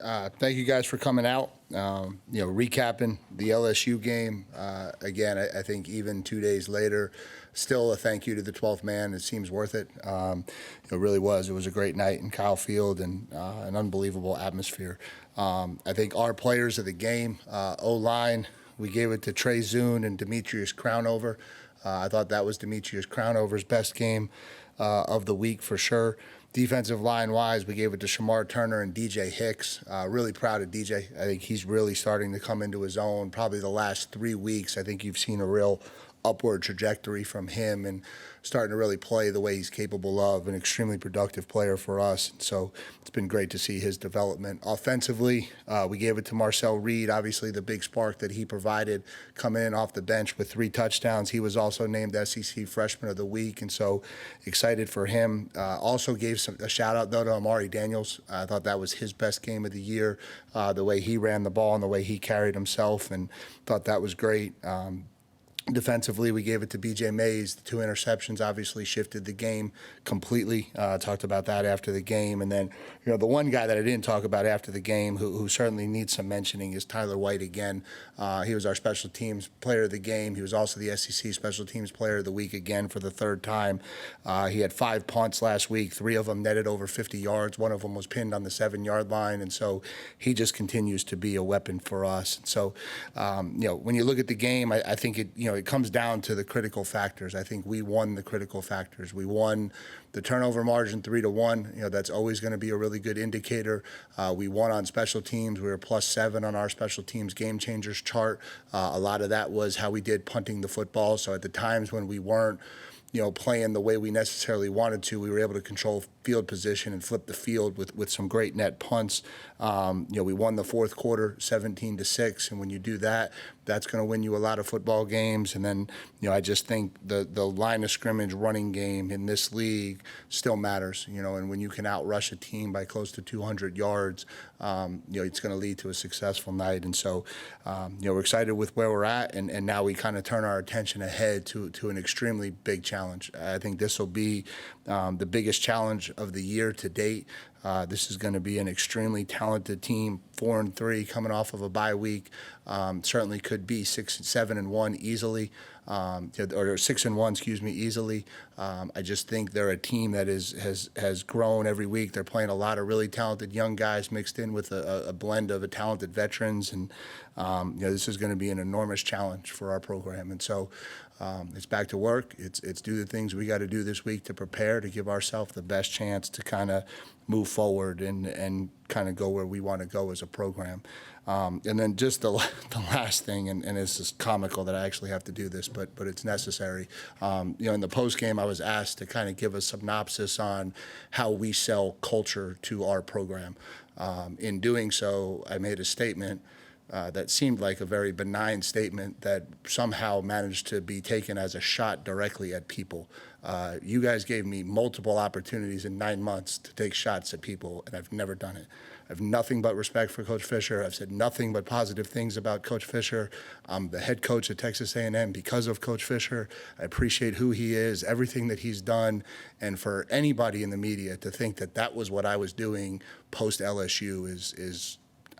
Thank you guys for coming out. Recapping the LSU game. Again, I think even 2 days later, still a thank you to the 12th man. It seems worth it. It really was. It was a great night in Kyle Field and an unbelievable atmosphere. I think our players of the game, O-line, we gave it to Trey Zune and Demetrius Crownover. I thought that was Demetrius Crownover's best game of the week for sure. Defensive line-wise, we gave it to Shamar Turner and DJ Hicks. Really proud of DJ. I think he's really starting to come into his own. Probably the last 3 weeks, I think you've seen a real upward trajectory from him and starting to really play the way he's capable of, an extremely productive player for us. So it's been great to see his development. Offensively, we gave it to Marcel Reed, obviously the big spark that he provided coming in off the bench with 3 touchdowns. He was also named SEC Freshman of the Week, and so excited for him. Also gave a shout-out, though, to Amari Daniels. I thought that was his best game of the year, the way he ran the ball and the way he carried himself, and thought that was great. Defensively, we gave it to B.J. Mays. The 2 interceptions obviously shifted the game completely. Talked about that after the game. And then, the one guy that I didn't talk about after the game who certainly needs some mentioning is Tyler White again. He was our special teams player of the game. He was also the SEC special teams player of the week again for the 3rd time. He had 5 punts last week. 3 of them netted over 50 yards. One of them was pinned on the 7-yard line. And so he just continues to be a weapon for us. And so, when you look at the game, I think it comes down to the critical factors. I think we won the critical factors. We won the turnover margin 3-1. That's always going to be a really good indicator. We won on special teams. We were +7 on our special teams game changers chart. A lot of that was how we did punting the football. So at the times when we weren't playing the way we necessarily wanted to, we were able to control field position and flip the field with some great net punts. We won the 4th quarter 17-6, and when you do that, that's going to win you a lot of football games. And then, I just think the line of scrimmage running game in this league still matters, and when you can outrush a team by close to 200 yards, it's going to lead to a successful night. And so, we're excited with where we're at, and now we kind of turn our attention ahead to an extremely big challenge. I think this will be the biggest challenge of the year to date. This is going to be an extremely talented team, 4-3, coming off of a bye week. Certainly could be 6-7-1 easily, or 6-1, easily. I just think they're a team that has grown every week. They're playing a lot of really talented young guys mixed in with a blend of talented veterans, and this is going to be an enormous challenge for our program. And so it's back to work. It's do the things we got to do this week to prepare to give ourselves the best chance to kind of move forward and kind of go where we want to go as a program. And then just the last thing, and it's just comical that I actually have to do this, but it's necessary. In the post game, I was asked to kind of give a synopsis on how we sell culture to our program. In doing so, I made a statement that seemed like a very benign statement that somehow managed to be taken as a shot directly at people. You guys gave me multiple opportunities in 9 months to take shots at people, and I've never done it. I have nothing but respect for Coach Fisher. I've said nothing but positive things about Coach Fisher. I'm the head coach at Texas A&M because of Coach Fisher. I appreciate who he is, everything that he's done, and for anybody in the media to think that that was what I was doing post-LSU is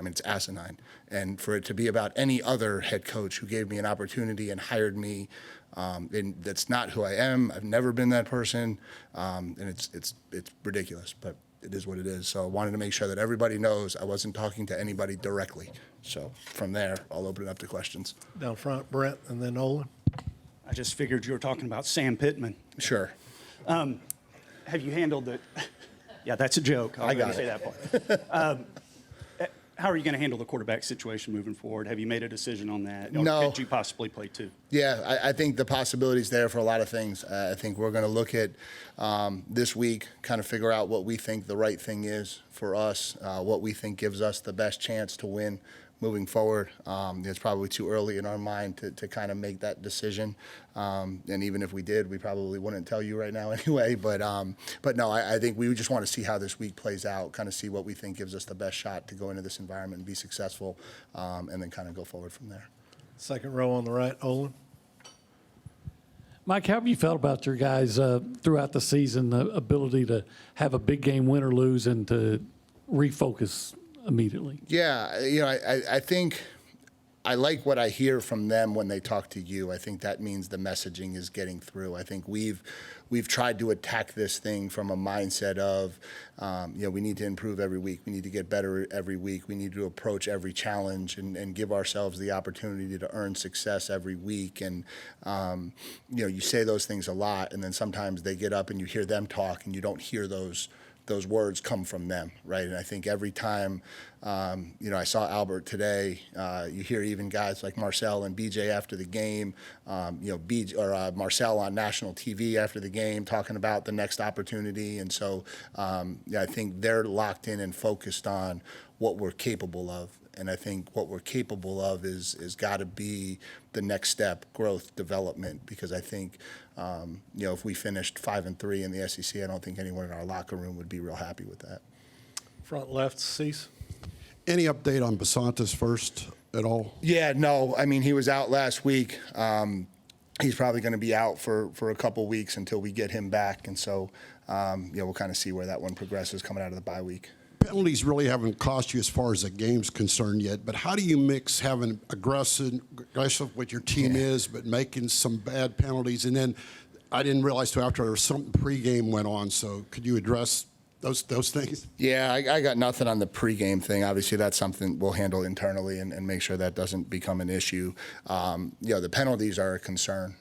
it's asinine. And for it to be about any other head coach who gave me an opportunity and hired me, and that's not who I am. I've never been that person, and it's ridiculous, but it is what it is. So I wanted to make sure that everybody knows I wasn't talking to anybody directly. So from there, I'll open it up to questions. Down front, Brent, and then Olin. I just figured you were talking about Sam Pittman. Sure. Have you handled it? Yeah, that's a joke. I got say it. that part. How are you going to handle the quarterback situation moving forward? Have you made a decision on that? Or No. could you possibly play 2? Yeah, I think the possibility's there for a lot of things. I think we're going to look at this week, kind of figure out what we think the right thing is for us, what we think gives us the best chance to win moving forward. It's probably too early in our mind to kind of make that decision. And even if we did, we probably wouldn't tell you right now anyway. But no, I think we just want to see how this week plays out, kind of see what we think gives us the best shot to go into this environment and be successful, and then kind of go forward from there. Second row on the right, Olin. Mike, how have you felt about your guys throughout the season, the ability to have a big game, win or lose, and to refocus immediately. Yeah, I think I like what I hear from them when they talk to you. I think that means the messaging is getting through. I think we've tried to attack this thing from a mindset of, we need to improve every week. We need to get better every week. We need to approach every challenge and give ourselves the opportunity to earn success every week. And, you say those things a lot, and then sometimes they get up and you hear them talk and you don't hear those words come from them, right? And I think every time, I saw Albert today, you hear even guys like Marcel and BJ after the game, Marcel on national TV after the game talking about the next opportunity. And so I think they're locked in and focused on what we're capable of. And I think what we're capable of is got to be the next step, growth, development, because I think, if we finished 5-3 in the SEC, I don't think anyone in our locker room would be real happy with that. Front left, Cease. Any update on Basantis first at all? Yeah, no. I mean, he was out last week. He's probably going to be out for a couple weeks until we get him back. And so, we'll kind of see where that one progresses coming out of the bye week. Penalties really haven't cost you as far as the game's concerned yet, but how do you mix having aggressive what your team is, but making some bad penalties? And then I didn't realize till after something pregame went on, so could you address those things? Yeah, I got nothing on the pregame thing. Obviously, that's something we'll handle internally and make sure that doesn't become an issue. The penalties are a concern.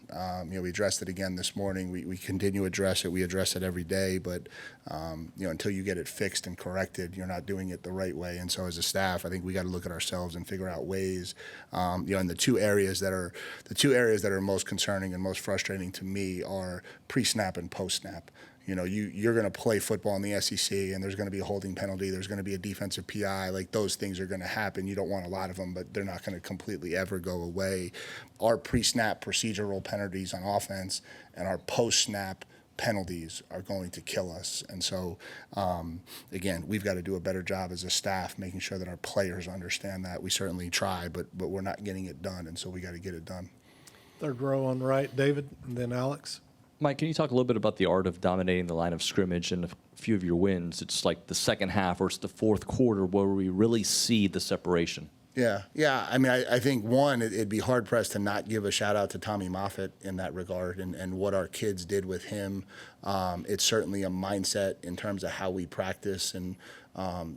We addressed it again this morning. We continue to address it. We address it every day, but until you get it fixed and corrected, you're not doing it the right way. And so, as a staff, I think we got to look at ourselves and figure out ways. And the two areas that are most concerning and most frustrating to me are pre-snap and post-snap. You're going to play football in the SEC, and there's going to be a holding penalty. There's going to be a defensive PI. Like, those things are going to happen. You don't want a lot of them, but they're not going to completely ever go away. Our pre-snap procedural penalties on offense and our post-snap penalties are going to kill us. And so, again, we've got to do a better job as a staff making sure that our players understand that. We certainly try, but we're not getting it done, and so we got to get it done. Third row on the right, David, and then Alex. Mike, can you talk a little bit about the art of dominating the line of scrimmage and a few of your wins? It's like the second half or it's the fourth quarter where we really see the separation. Yeah. I mean, I think, one, it'd be hard-pressed to not give a shout-out to Tommy Moffitt in that regard and what our kids did with him. It's certainly a mindset in terms of how we practice and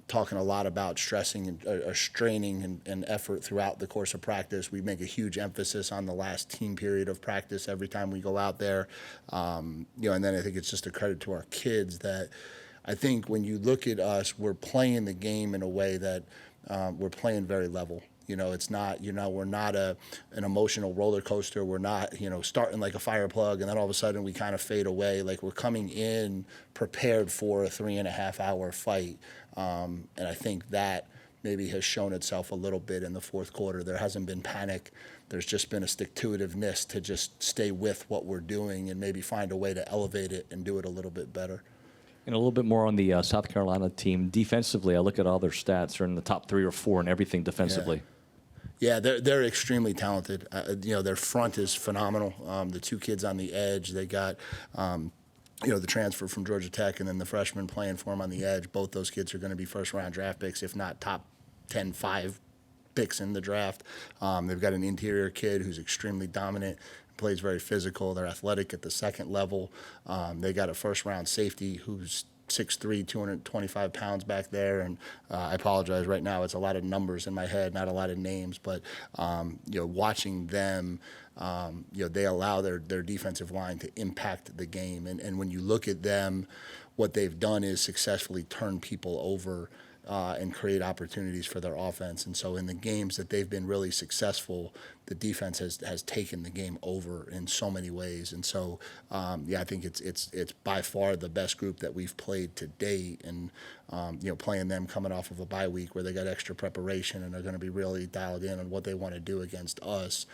talking a lot about stressing and straining and effort throughout the course of practice. We make a huge emphasis on the last team period of practice every time we go out there. And then I think it's just a credit to our kids that I think when you look at us, we're playing the game in a way that we're playing very level. It's not, we're not an emotional roller coaster. We're not, starting like a fire plug and then all of a sudden we kind of fade away. Like, we're coming in prepared for a 3.5-hour fight. And I think that maybe has shown itself a little bit in the fourth quarter. There hasn't been panic. There's just been a stick-to-itiveness to just stay with what we're doing and maybe find a way to elevate it and do it a little bit better. And a little bit more on the South Carolina team. Defensively, I look at all their stats. They're in the top 3 or 4 in everything defensively. Yeah, they're extremely talented. Their front is phenomenal. The two kids on the edge, they got, the transfer from Georgia Tech and then the freshman playing for them on the edge. Both those kids are going to be first-round draft picks, if not top 10, 5 picks in the draft. They've got an interior kid who's extremely dominant, plays very physical. They're athletic at the second level. They got a first-round safety who's 6'3", 225 pounds back there. And I apologize right now. It's a lot of numbers in my head, not a lot of names. But, watching them, they allow their defensive line to impact the game. And when you look at them, what they've done is successfully turn people over and create opportunities for their offense. And so in the games that they've been really successful, the defense has taken the game over in so many ways. And so, I think it's by far the best group that we've played to date. And, playing them coming off of a bye week where they got extra preparation and they're going to be really dialed in on what they want to do against us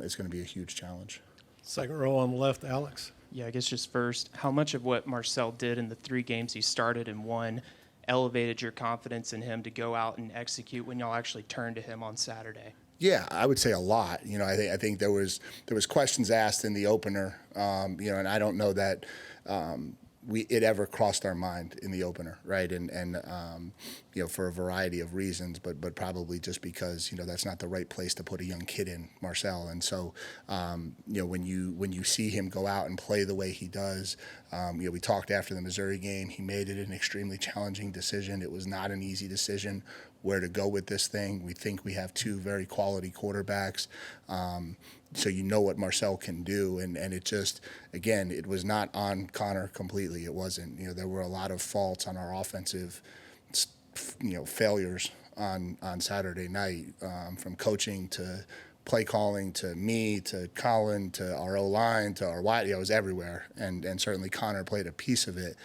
is going to be a huge challenge. Second row on the left, Alex. Yeah, I guess just first, how much of what Marcel did in the 3 games he started and won elevated your confidence in him to go out and execute when y'all actually turned to him on Saturday? Yeah, I would say a lot. I think there was questions asked in the opener, and I don't know that it ever crossed our mind in the opener, right? And for a variety of reasons, but probably just because that's not the right place to put a young kid in, Marcel. And so when you see him go out and play the way he does, we talked after the Missouri game. He made it an extremely challenging decision. It was not an easy decision where to go with this thing. We think we have two very quality quarterbacks. So what Marcel can do, and it just, again, it was not on Connor completely. It wasn't. There were a lot of faults on our offensive, failures on Saturday night, from coaching to play calling to me to Colin to our O-line to our wide. It was everywhere, and certainly Connor played a piece of it.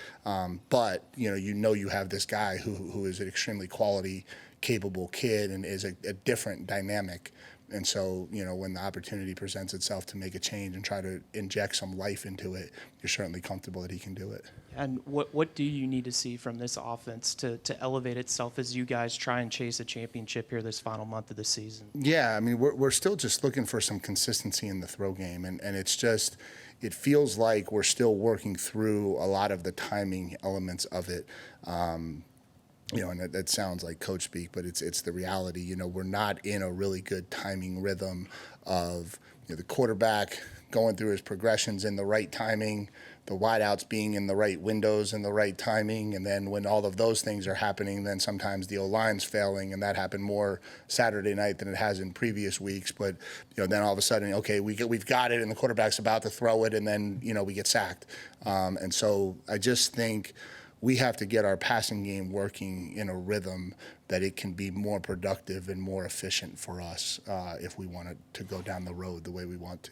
But you have this guy who is an extremely quality, capable kid and is a different dynamic. And so, when the opportunity presents itself to make a change and try to inject some life into it, you're certainly comfortable that he can do it. And what do you need to see from this offense to elevate itself as you guys try and chase a championship here this final month of the season? Yeah, I mean, we're still just looking for some consistency in the throw game, and it's just, it feels like we're still working through a lot of the timing elements of it. And that sounds like coach speak, but it's the reality. We're not in a really good timing rhythm of the quarterback going through his progressions in the right timing, the wideouts being in the right windows and the right timing, and then when all of those things are happening, then sometimes the O-line's failing, and that happened more Saturday night than it has in previous weeks. But then all of a sudden, okay, we've got it, and the quarterback's about to throw it, and then we get sacked. And so I just think we have to get our passing game working in a rhythm that it can be more productive and more efficient for us if we want to go down the road the way we want to.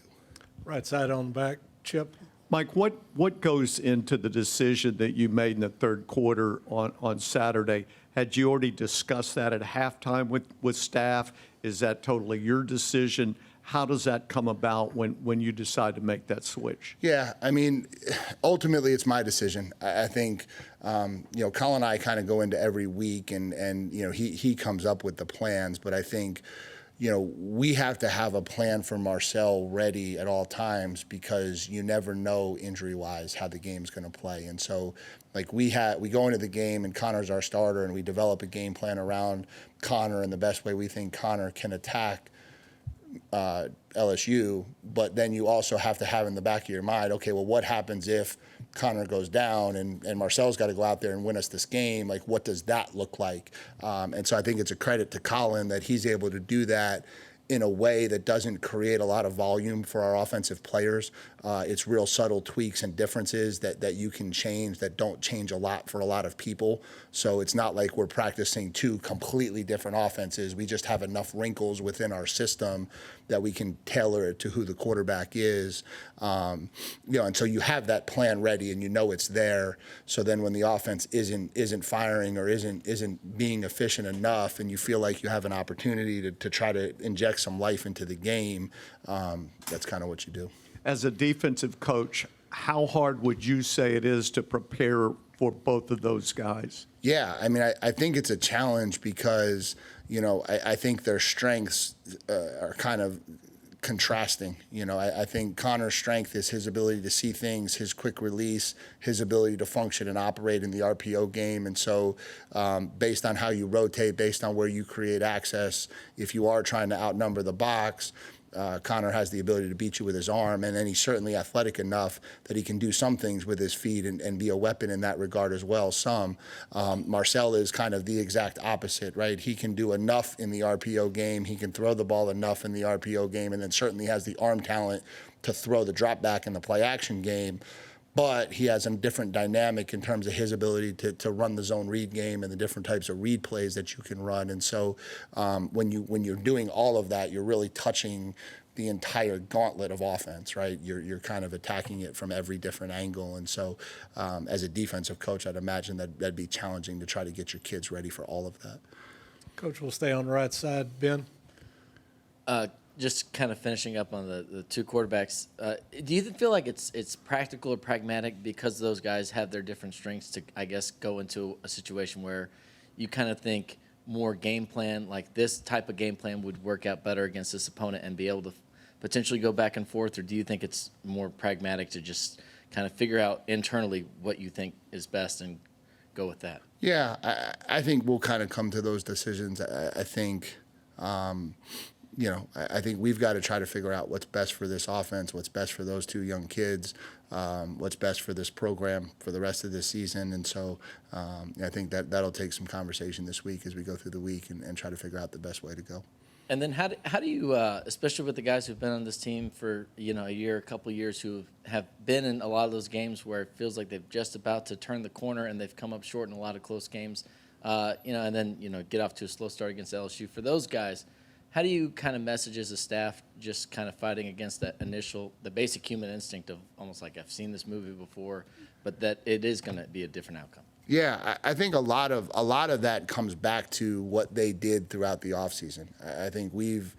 Right side on the back, Chip. Mike, what goes into the decision that you made in the third quarter on Saturday? Had you already discussed that at halftime with staff? Is that totally your decision? How does that come about when you decide to make that switch? Yeah, I mean, ultimately it's my decision. I think, Colin and I kind of go into every week and he comes up with the plans, but I think, we have to have a plan for Marcel ready at all times because you never know injury-wise how the game's going to play. And so, we go into the game and Connor's our starter and we develop a game plan around Connor and the best way we think Connor can attack LSU, but then you also have to have in the back of your mind, okay, well, what happens if Connor goes down and Marcel's got to go out there and win us this game? What does that look like? And so I think it's a credit to Colin that he's able to do that in a way that doesn't create a lot of volume for our offensive players. It's real subtle tweaks and differences that you can change that don't change a lot for a lot of people. So it's not like we're practicing two completely different offenses. We just have enough wrinkles within our system that we can tailor it to who the quarterback is. And so you have that plan ready and it's there. So then when the offense isn't firing or isn't being efficient enough and you feel like you have an opportunity to try to inject some life into the game, that's kind of what you do. As a defensive coach, how hard would you say it is to prepare for both of those guys? Yeah, I mean, I think it's a challenge because, I think their strengths are kind of contrasting. I think Connor's strength is his ability to see things, his quick release, his ability to function and operate in the RPO game. And so based on how you rotate, based on where you create access, if you are trying to outnumber the box, Connor has the ability to beat you with his arm, and then he's certainly athletic enough that he can do some things with his feet and be a weapon in that regard as well. Marcel is kind of the exact opposite, right? He can do enough in the RPO game. He can throw the ball enough in the RPO game, and then certainly has the arm talent to throw the drop back in the play action game. But he has a different dynamic in terms of his ability to run the zone read game and the different types of read plays that you can run. And so when you're doing all of that, you're really touching the entire gauntlet of offense, right? You're kind of attacking it from every different angle. And so as a defensive coach, I'd imagine that'd be challenging to try to get your kids ready for all of that. Coach will stay on the right side. Ben? Just kind of finishing up on the two quarterbacks, do you feel like it's practical or pragmatic because those guys have their different strengths to, I guess, go into a situation where you kind of think more game plan, like this type of game plan would work out better against this opponent and be able to potentially go back and forth, or do you think it's more pragmatic to just kind of figure out internally what you think is best and go with that? Yeah, I think we'll kind of come to those decisions. I think, I think we've got to try to figure out what's best for this offense, what's best for those two young kids, what's best for this program for the rest of this season. And so I think that'll take some conversation this week as we go through the week and try to figure out the best way to go. And then how do you, especially with the guys who've been on this team for a year, a couple of years, who have been in a lot of those games where it feels like they've just about to turn the corner and they've come up short in a lot of close games, and then get off to a slow start against LSU. For those guys, how do you kind of message as a staff, just kind of fighting against that the basic human instinct of almost like I've seen this movie before, but that it is going to be a different outcome? Yeah, I think a lot of that comes back to what they did throughout the offseason. I think we've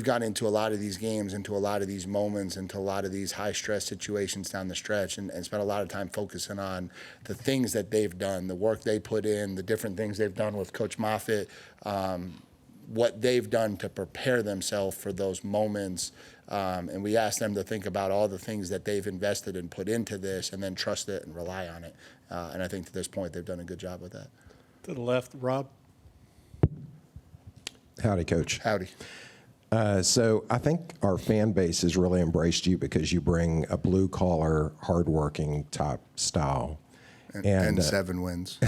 got into a lot of these games, into a lot of these moments, into a lot of these high stress situations down the stretch, and spent a lot of time focusing on the things that they've done, the work they put in, the different things they've done with Coach Moffitt, what they've done to prepare themselves for those moments. And we asked them to think about all the things that they've invested and put into this, and then trust it and rely on it. And I think to this point, they've done a good job with that. To the left, Rob. Howdy, Coach. Howdy. So I think our fan base has really embraced you because you bring a blue-collar, hardworking type style. And 7 wins.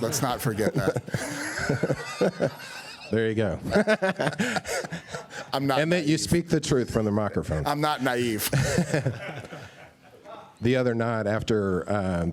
let's not forget that. There you go. I'm not. And that you naive. speak the truth from the microphone. I'm not naive. The other night, after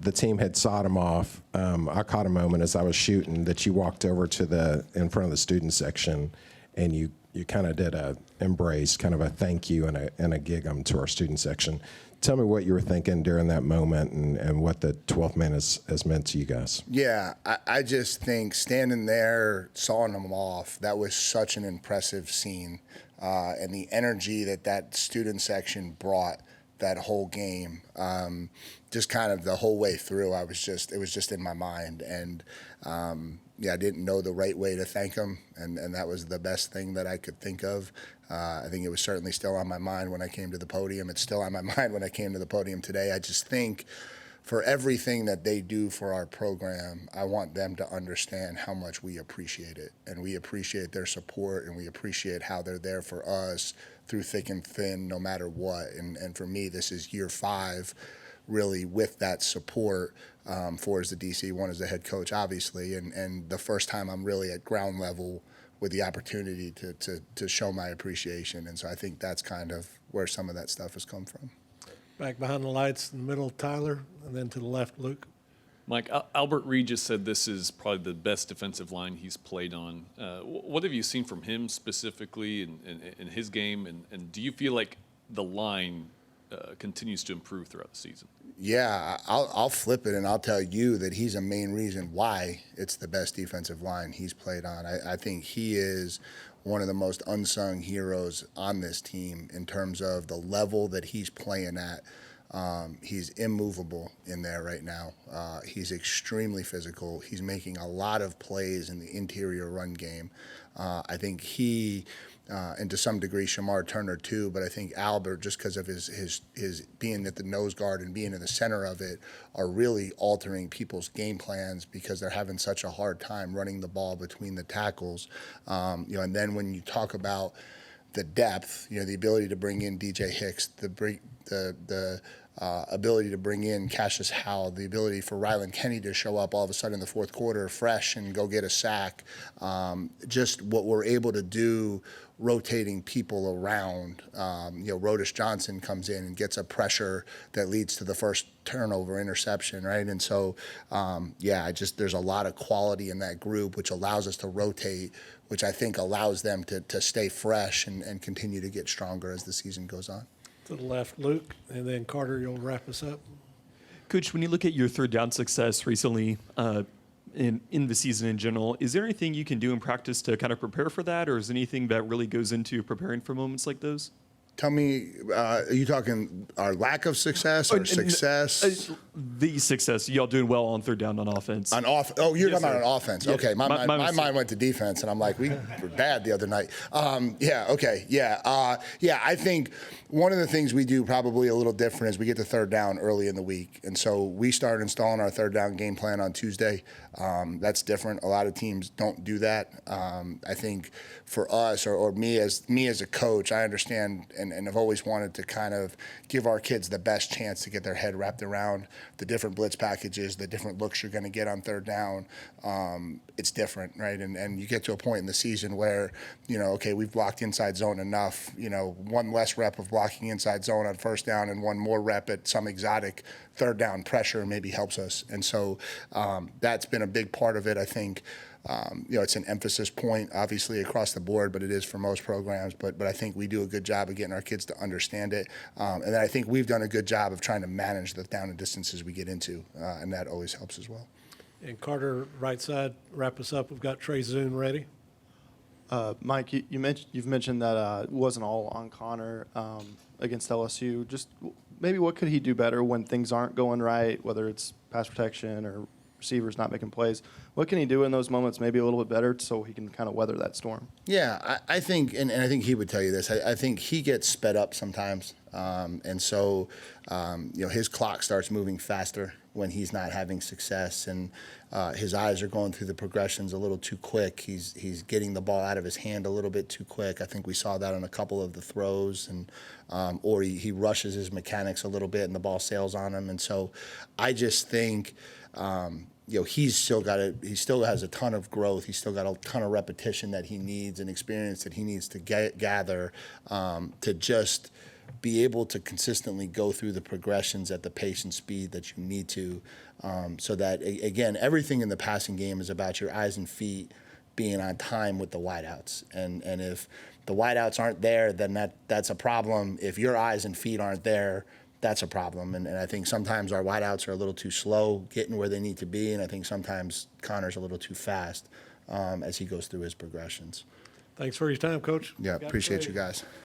the team had sawed off, I caught a moment as I was shooting that you walked over to in front of the student section, and you kind of did a embrace, kind of a thank you and a gig 'em to our student section. Tell me what you were thinking during that moment and what the 12th man has meant to you guys. Yeah, I just think standing there, sawing them off, that was such an impressive scene. And the energy that student section brought that whole game, just kind of the whole way through, it was just in my mind. And I didn't know the right way to thank them, and that was the best thing that I could think of. I think it was certainly still on my mind when I came to the podium. It's still on my mind when I came to the podium today. I just think for everything that they do for our program, I want them to understand how much we appreciate it. And we appreciate their support, and we appreciate how they're there for us through thick and thin, no matter what. And for me, this is year 5, really, with that support. 4 as the DC, 1 as the head coach, obviously. And the first time I'm really at ground level with the opportunity to show my appreciation. And so I think that's kind of where some of that stuff has come from. Back behind the lights in the middle, Tyler, and then to the left, Luke. Mike, Albert Reed just said this is probably the best defensive line he's played on. What have you seen from him specifically in his game, and do you feel like the line continues to improve throughout the season? Yeah, I'll flip it, and I'll tell you that he's a main reason why it's the best defensive line he's played on. I think he is one of the most unsung heroes on this team in terms of the level that he's playing at. He's immovable in there right now. He's extremely physical. He's making a lot of plays in the interior run game. I think he, and to some degree Shamar Turner too, but I think Albert, just because of his being at the nose guard and being in the center of it, are really altering people's game plans because they're having such a hard time running the ball between the tackles. And then when you talk about the depth, the ability to bring in DJ Hicks, the ability to bring in Cassius Howell, the ability for Ryland Kenny to show up all of a sudden in the fourth quarter fresh and go get a sack. Just what we're able to do rotating people around. Rodish Johnson comes in and gets a pressure that leads to the first turnover interception, right? And so, there's a lot of quality in that group, which allows us to rotate, which I think allows them to stay fresh and continue to get stronger as the season goes on. To the left, Luke, and then Carter, you'll wrap us up. Coach, when you look at your third down success recently in the season in general, is there anything you can do in practice to kind of prepare for that, or is anything that really goes into preparing for moments like those? Tell me, are you talking our lack of success or success? The success. Y'all doing well on third down on offense. Oh, you're Yes, talking about sir. on offense. Yeah. Okay, my My mind went to defense, and I'm like, we were bad the other night. Yeah, okay, yeah. Yeah, I think one of the things we do probably a little different is we get to third down early in the week. And so we started installing our third down game plan on Tuesday. That's different. A lot of teams don't do that. I think for us or me as a coach, I understand and have always wanted to kind of give our kids the best chance to get their head wrapped around the different blitz packages, the different looks you're going to get on third down. It's different, right? And you get to a point in the season where, okay, we've blocked inside zone enough, one less rep of blocking inside zone on first down and one more rep at some exotic third down pressure maybe helps us. And so that's been a big part of it, I think. It's an emphasis point, obviously, across the board, but it is for most programs. But I think we do a good job of getting our kids to understand it. And then I think we've done a good job of trying to manage the down and distances we get into, and that always helps as well. And Carter, right side, wrap us up. We've got Trey Zune ready. Mike, you've mentioned that it wasn't all on Connor against LSU. Just maybe what could he do better when things aren't going right, whether it's pass protection or receivers not making plays? What can he do in those moments maybe a little bit better so he can kind of weather that storm? Yeah, I think, and I think he would tell you this, I think he gets sped up sometimes. And so, his clock starts moving faster when he's not having success, and his eyes are going through the progressions a little too quick. He's getting the ball out of his hand a little bit too quick. I think we saw that on a couple of the throws, and or he rushes his mechanics a little bit and the ball sails on him. And so I just think, he still has a ton of growth. He's still got a ton of repetition that he needs and experience that he needs to gather to just be able to consistently go through the progressions at the pace and speed that you need to, so that, again, everything in the passing game is about your eyes and feet being on time with the wideouts. And if the wideouts aren't there, then that's a problem. If your eyes and feet aren't there, that's a problem. And I think sometimes our wideouts are a little too slow getting where they need to be, and I think sometimes Connor's a little too fast as he goes through his progressions. Thanks for your time, Coach. Yeah, appreciate you guys.